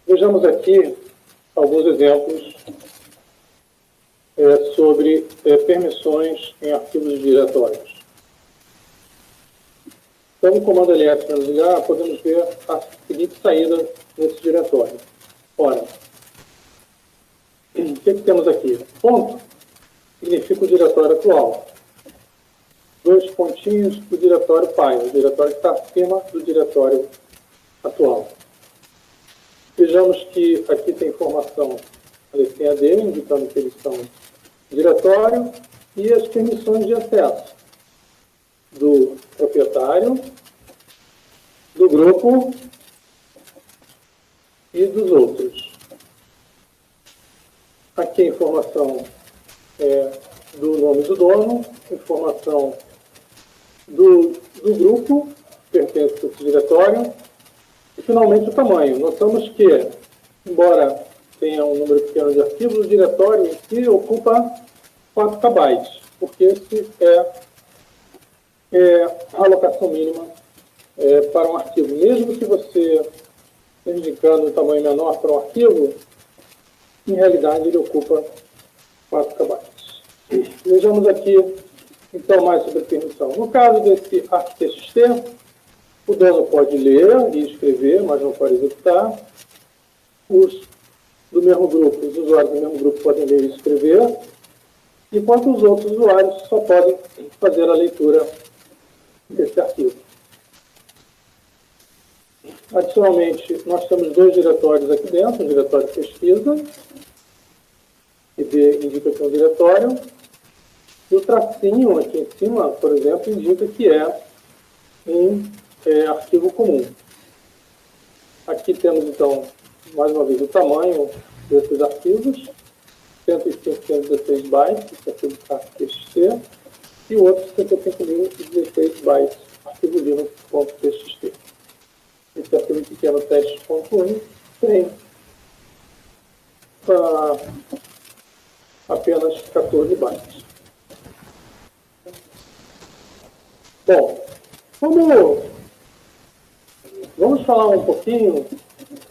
Vejamos aqui alguns exemplos sobre permissões em arquivos diretórios. Então, no comando ls-a, podemos ver a seguinte saída nesse diretório. Ora, o que temos aqui? Ponto significa o diretório atual. 2 pontinhos, o diretório pai, o diretório que está acima do diretório atual. Vejamos que aqui tem informação AD, indicando que eles são diretório, e as permissões de acesso do proprietário, do grupo e dos outros. Aqui a informação do nome do dono, informação do grupo que pertence a esse diretório e, finalmente, o tamanho. Notamos que, embora tenha um número pequeno de arquivos, o diretório em si ocupa 4 KB, porque esse é a alocação mínima para um arquivo. Mesmo que você esteja indicando um tamanho menor para um arquivo, em realidade ele ocupa 4 KB. Vejamos aqui, então, mais sobre a permissão. No caso desse ArcTXT, o dono pode ler e escrever, mas não pode executar. Os do mesmo grupo, os usuários do mesmo grupo podem ler e escrever, enquanto os outros usuários só podem fazer a leitura desse arquivo. Adicionalmente, nós temos 2 diretórios aqui dentro, um diretório de pesquisa, que indica que é um diretório, e o tracinho aqui em cima, por exemplo, indica que é um arquivo comum. Aqui temos, então, mais uma vez, o tamanho desses arquivos, 105.516 bytes, esse arquivo ArcTXT, e o outro 55.016 bytes, arquivo linux.txt. Esse arquivo pequeno teste.1 tem apenas 14 bytes. Bom, vamos falar um pouquinho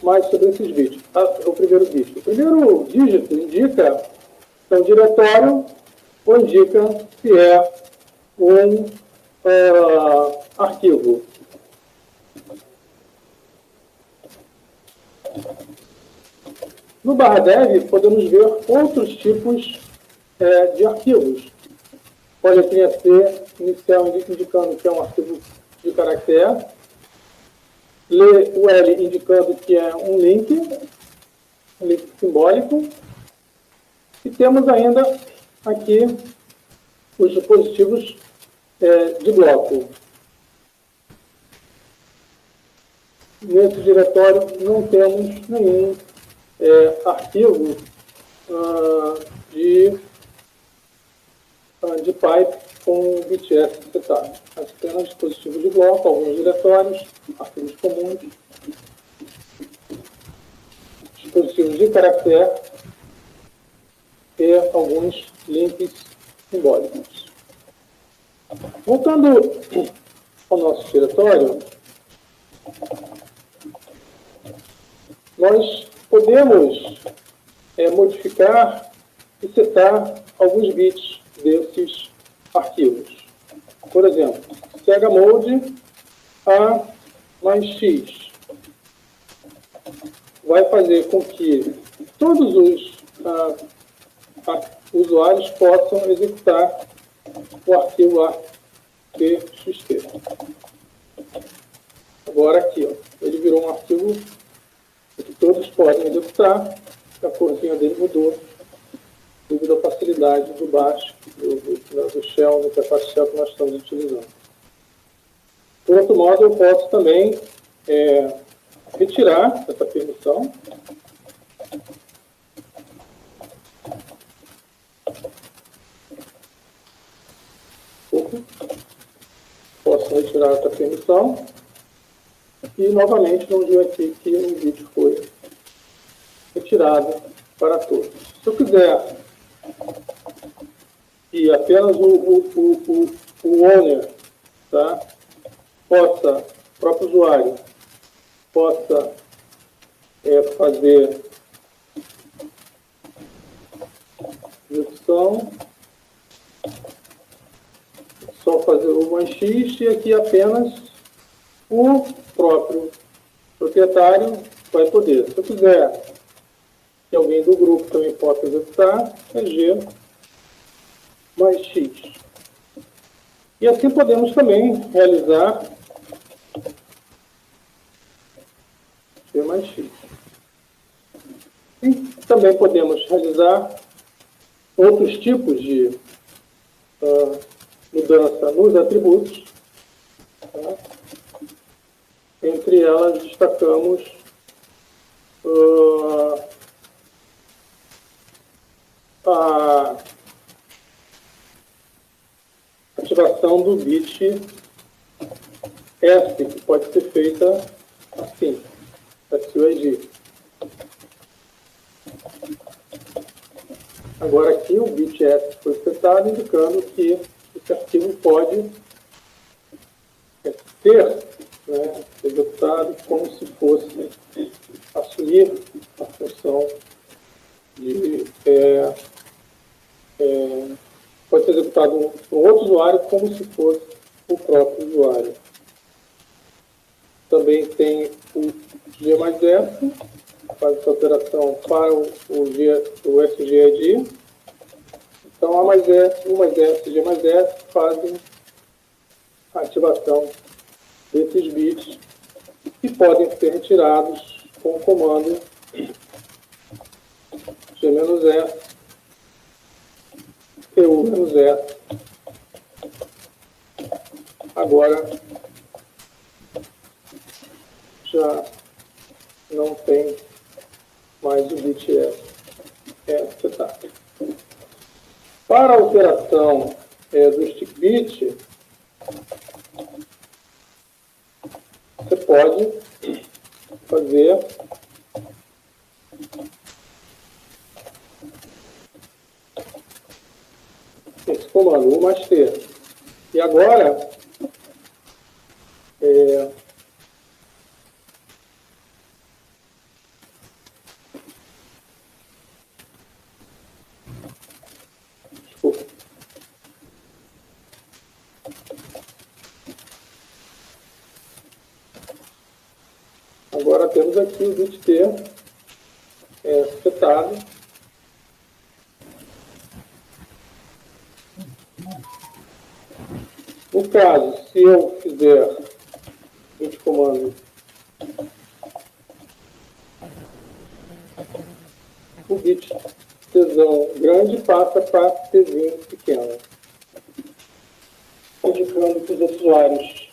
mais sobre esses bits. O primeiro bit. O primeiro dígito indica se é um diretório ou indica se é um arquivo. No /dev, podemos ver outros tipos de arquivos. Pode a linha C inicial indicando que é um arquivo de caractere, o L indicando que é um link simbólico, e temos ainda aqui os dispositivos de bloco. Nesse diretório não temos nenhum arquivo de pipe com BTS setado. Apenas dispositivos de bloco, alguns diretórios, arquivos comuns, dispositivos de caractere e alguns links simbólicos. Voltando ao nosso diretório, nós podemos modificar e setar alguns bits desses arquivos. Por exemplo, chmod a mais x vai fazer com que todos os usuários possam executar o arquivo ArcTXT. Agora aqui, ele virou um arquivo que todos podem executar, a corzinha dele mudou devido à facilidade do bash, do shell, do interface shell que nós estamos utilizando. Por outro modo, eu posso também retirar essa permissão. Posso retirar essa permissão. E, novamente, vamos ver aqui que o vídeo foi retirado para todos. Se eu quiser que apenas o owner, tá, o próprio usuário, possa fazer execução, só fazer uma X, e aqui apenas o próprio proprietário vai poder. Se eu quiser que alguém do grupo também possa executar, é G mais X. E assim podemos também realizar G mais X. E também podemos realizar outros tipos de mudança nos atributos. Tá? Entre elas, destacamos a ativação do bit S, que pode ser feita assim, SUEG. Agora aqui o bit S foi setado, indicando que esse arquivo pode ser executado como se fosse assumir a função de... pode ser executado por outro usuário como se fosse o próprio usuário. Também tem o G mais S, faz essa operação para o SGED. Então, A mais S, U mais S, G mais S fazem a ativação desses bits que podem ser retirados com o comando G-S, EU-S. Agora, já não tem mais o bit S setado. Para a operação do stick bit, você pode fazer esse comando, U mais T. E agora, agora temos aqui o bit T setado. No caso, se eu fizer bit comando, o bit Tzão grande passa para Tzinho pequeno, indicando que os usuários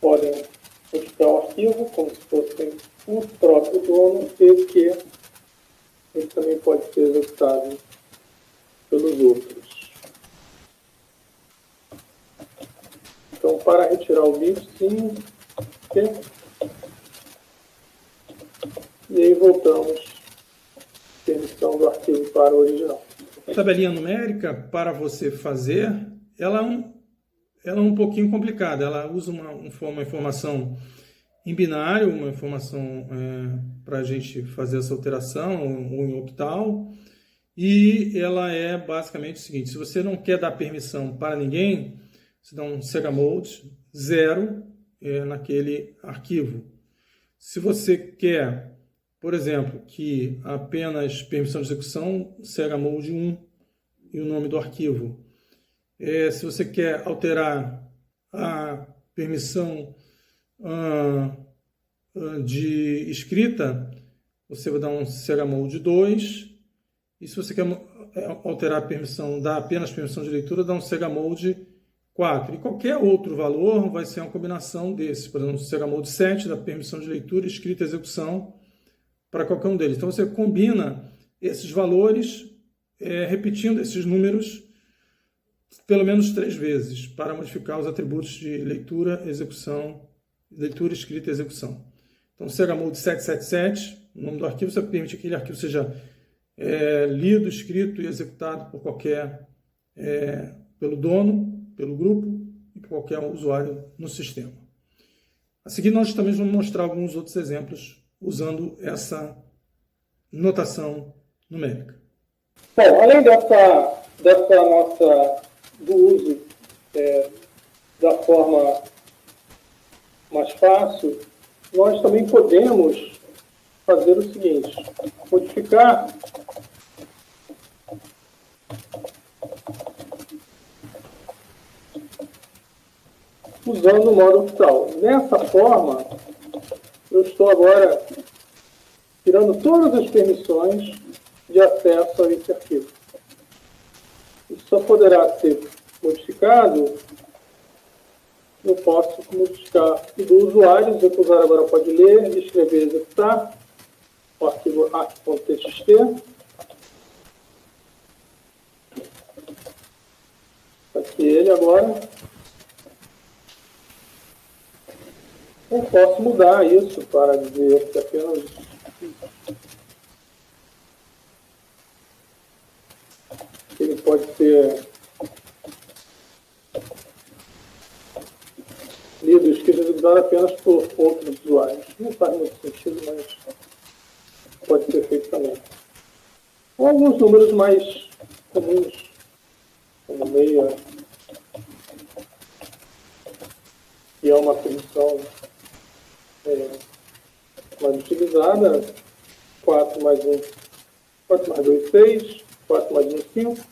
podem modificar o arquivo como se fossem o próprio dono e que ele também pode ser executado pelos outros. Então, para retirar o bit, sim, e aí voltamos à permissão do arquivo para o original. A tabelinha numérica, para você fazer, ela é um pouquinho complicada. Ela usa uma informação em binário, uma informação para a gente fazer essa alteração, ou em octal, e ela é basicamente o seguinte: se você não quer dar permissão para ninguém, você dá um Sega Mode 0 naquele arquivo. Se você quer, por exemplo, que apenas permissão de execução, Sega Mode 1 e o nome do arquivo. Se você quer alterar a permissão de escrita, você vai dar um Sega Mode 2. E se você quer alterar a permissão, dar apenas permissão de leitura, dá um Sega Mode 4. E qualquer outro valor vai ser uma combinação desses. Por exemplo, o Sega Mode 7 da permissão de leitura, escrita e execução para qualquer um deles. Então você combina esses valores, repetindo esses números pelo menos 3 vezes, para modificar os atributos de leitura, execução, leitura, escrita e execução. Então, Sega Mode 777, o nome do arquivo, você permite que aquele arquivo seja lido, escrito e executado por pelo dono, pelo grupo e por qualquer usuário no sistema. A seguir, nós também vamos mostrar alguns outros exemplos usando essa notação numérica. Bom, além dessa nossa do uso da forma mais fácil, nós também podemos fazer o seguinte: modificar usando o modo orbital. Nessa forma, eu estou agora tirando todas as permissões de acesso a esse arquivo. Isso só poderá ser modificado, eu posso modificar do usuário, o usuário agora pode ler, escrever e executar o arquivo arc.txt. Aqui ele agora. Eu posso mudar isso para dizer que apenas ele pode ser lido e escrito e executado apenas por outros usuários. Não faz muito sentido, mas pode ser feito também. Ou alguns números mais comuns, como meia, que é uma permissão mais utilizada, 4 mais 1, 4 mais 2, 6, 4 mais 1, 5,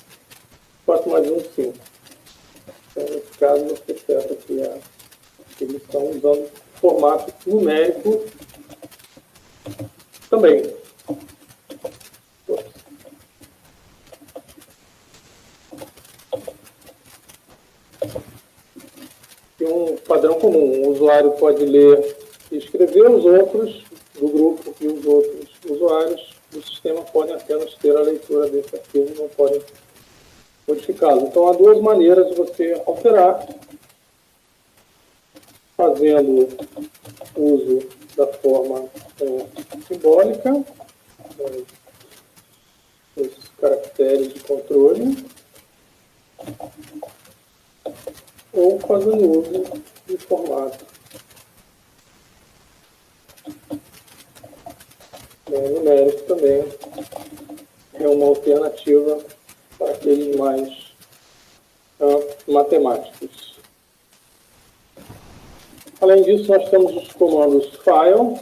4 mais 1, 5. Então, nesse caso, você seta aqui eles estão usando formato numérico também. Tem um padrão comum. O usuário pode ler e escrever, os outros do grupo e os outros usuários do sistema podem apenas ter a leitura desse arquivo, não podem modificá-lo. Então, há duas maneiras de você alterar: fazendo uso da forma simbólica, os caracteres de controle, ou fazendo uso de formato numérico também. É uma alternativa para aqueles mais matemáticos. Além disso, nós temos os comandos file,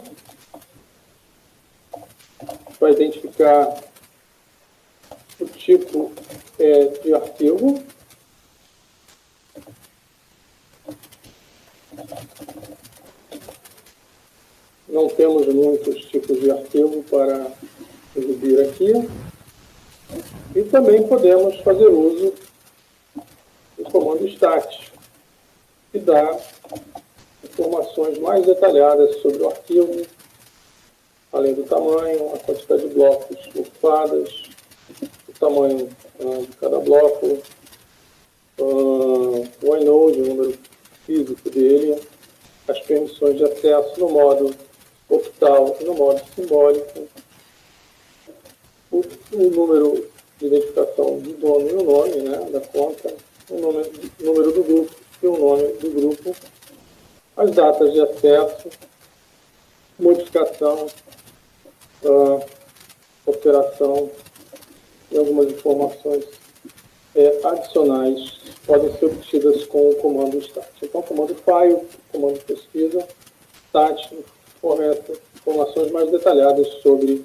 para identificar o tipo de arquivo. Não temos muitos tipos de arquivo para exibir aqui. E também podemos fazer uso do comando stat, que dá informações mais detalhadas sobre o arquivo, além do tamanho, a quantidade de blocos ocupados, o tamanho de cada bloco, o inode, o número físico dele, as permissões de acesso no modo orbital e no modo simbólico, o número de identificação do dono e o nome da conta, o número do grupo e o nome do grupo, as datas de acesso, modificação, operação e algumas informações adicionais podem ser obtidas com o comando stat. Então, o comando file, o comando pesquisa, stat, fornece informações mais detalhadas sobre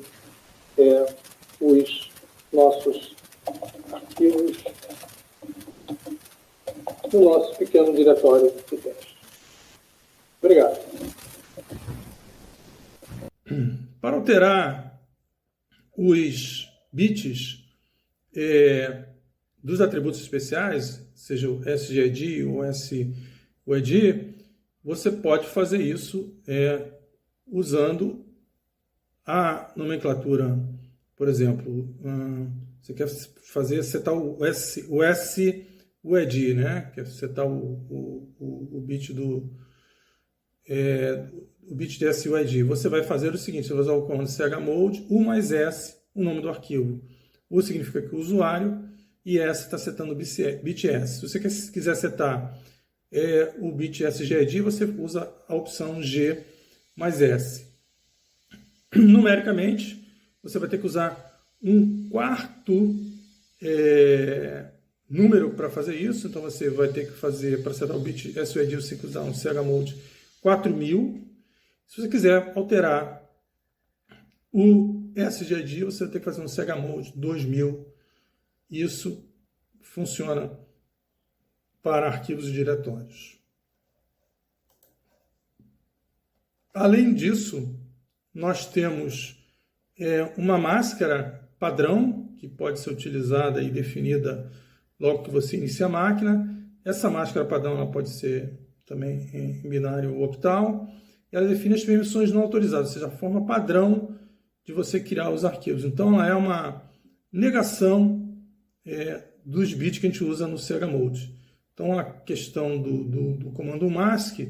os nossos arquivos no nosso pequeno diretório de teste. Obrigado. Para alterar os bits dos atributos especiais, seja o SGID ou SUID, você pode fazer isso usando a nomenclatura. Por exemplo, você quer setar o SUID, né? Quer setar o bit o bit de SUID. Você vai fazer o seguinte: você vai usar o comando chmod, U mais S, o nome do arquivo. U significa que o usuário, e S está setando o bit S. Se você quiser setar o bit SGID, você usa a opção G mais S. Numericamente, você vai ter que usar um quarto número para fazer isso. Então você vai ter que fazer, para setar o bit SUID, você tem que usar um CHMOD 4000. Se você quiser alterar o SGID, você vai ter que fazer um CHMOD 2000. Isso funciona para arquivos e diretórios. Além disso, nós temos uma máscara padrão, que pode ser utilizada e definida logo que você inicia a máquina. Essa máscara padrão ela pode ser também em binário ou octal. Ela define as permissões não autorizadas, ou seja, a forma padrão de você criar os arquivos. Então, ela é uma negação dos bits que a gente usa no CHMOD. Então, a questão do comando mask,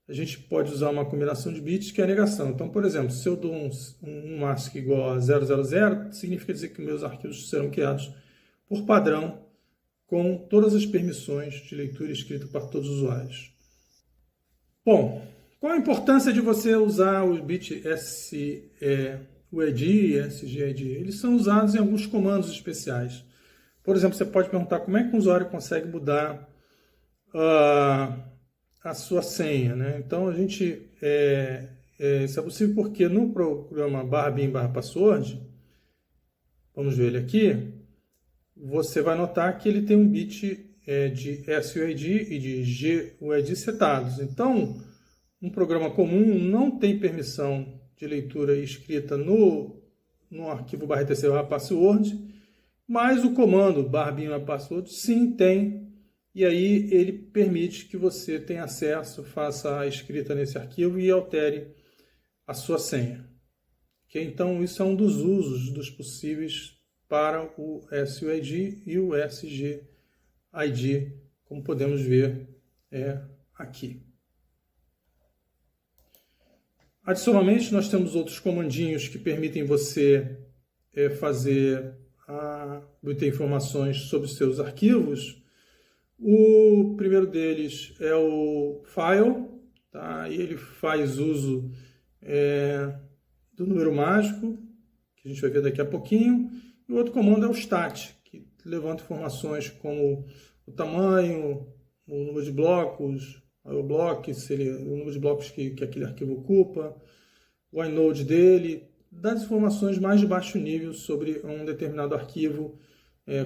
a gente pode usar uma combinação de bits que é a negação. Então, por exemplo, se eu dou um mask igual a 000, significa dizer que meus arquivos serão criados por padrão com todas as permissões de leitura e escrita para todos os usuários. Bom, qual a importância de você usar o bit SUID e SGID? Eles são usados em alguns comandos especiais. Por exemplo, você pode perguntar como é que um usuário consegue mudar a sua senha, né? Então, isso é possível porque no programa /bin/password, vamos ver ele aqui, você vai notar que ele tem um bit de SUID e de GUID setados. Então, um programa comum não tem permissão de leitura e escrita no arquivo /etc/password, mas o comando /bin/password sim tem. E aí ele permite que você tenha acesso, faça a escrita nesse arquivo e altere a sua senha. Okay? Então, isso é um dos usos dos possíveis para o SUID e o SGID, como podemos ver aqui. Adicionalmente, nós temos outros comandinhos que permitem você obter informações sobre os seus arquivos. O primeiro deles é o file, tá? E ele faz uso do número mágico, que a gente vai ver daqui a pouquinho. E o outro comando é o stat, que levanta informações como o tamanho, o número de blocos, o bloco, o número de blocos que aquele arquivo ocupa, o inode dele, das informações mais de baixo nível sobre um determinado arquivo,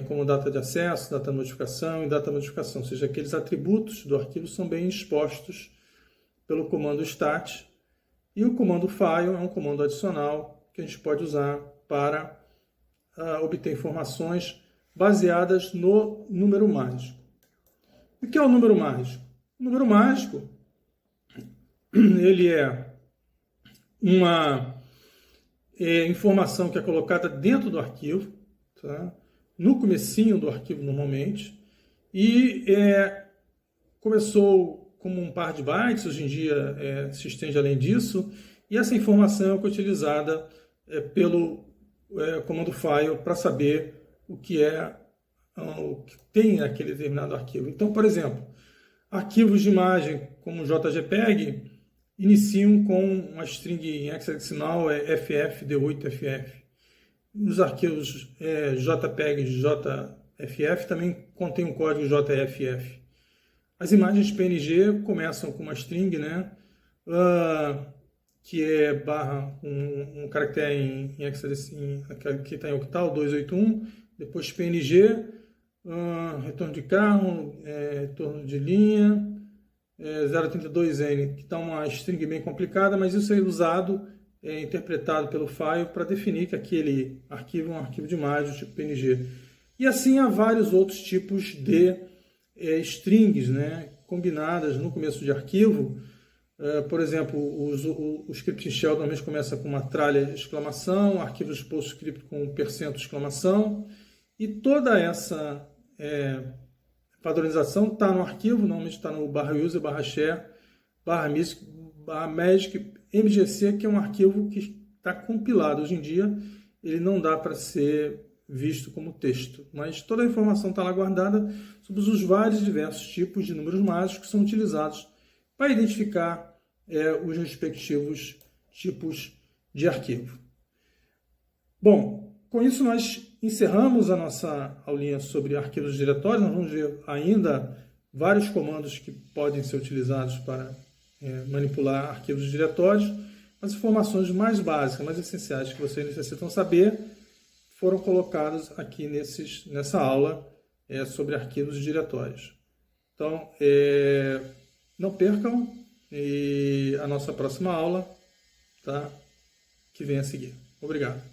como data de acesso, data de notificação e data de notificação, ou seja, aqueles atributos do arquivo são bem expostos pelo comando stat. E o comando file é um comando adicional que a gente pode usar para obter informações baseadas no número mágico. O que é o número mágico? O número mágico ele é uma informação que é colocada dentro do arquivo, tá? No comecinho do arquivo normalmente, e começou como um par de bytes, hoje em dia se estende além disso, e essa informação é utilizada pelo comando file para saber o que tem naquele determinado arquivo. Então, por exemplo, arquivos de imagem como JPEG iniciam com uma string em hexadecimal FFD8FF. Os arquivos JPEG e JFF também contêm um código JFF. As imagens PNG começam com uma string, né, que é barra um caractere em hexadecimal, que está em octal, 281, depois PNG, retorno de carro, retorno de linha, 032N, que está uma string bem complicada, mas isso é usado, interpretado pelo file para definir que aquele arquivo é um arquivo de imagem, tipo PNG. E assim há vários outros tipos de strings, né, combinadas no começo de arquivo. Por exemplo, o script shell normalmente começa com uma tralha exclamação, arquivos de PostScript com % exclamação, e toda essa padronização está no arquivo, normalmente está no /user, /share, /magic, mgc, que é um arquivo que está compilado. Hoje em dia ele não dá para ser visto como texto, mas toda a informação está lá guardada sobre os vários diversos tipos de números mágicos que são utilizados para identificar os respectivos tipos de arquivo. Bom, com isso nós encerramos a nossa aulinha sobre arquivos diretórios. Nós vamos ver ainda vários comandos que podem ser utilizados para manipular arquivos diretórios. As informações mais básicas, mais essenciais que vocês necessitam saber foram colocadas aqui nessa aula sobre arquivos diretórios. Então, não percam a nossa próxima aula, tá? Que vem a seguir. Obrigado.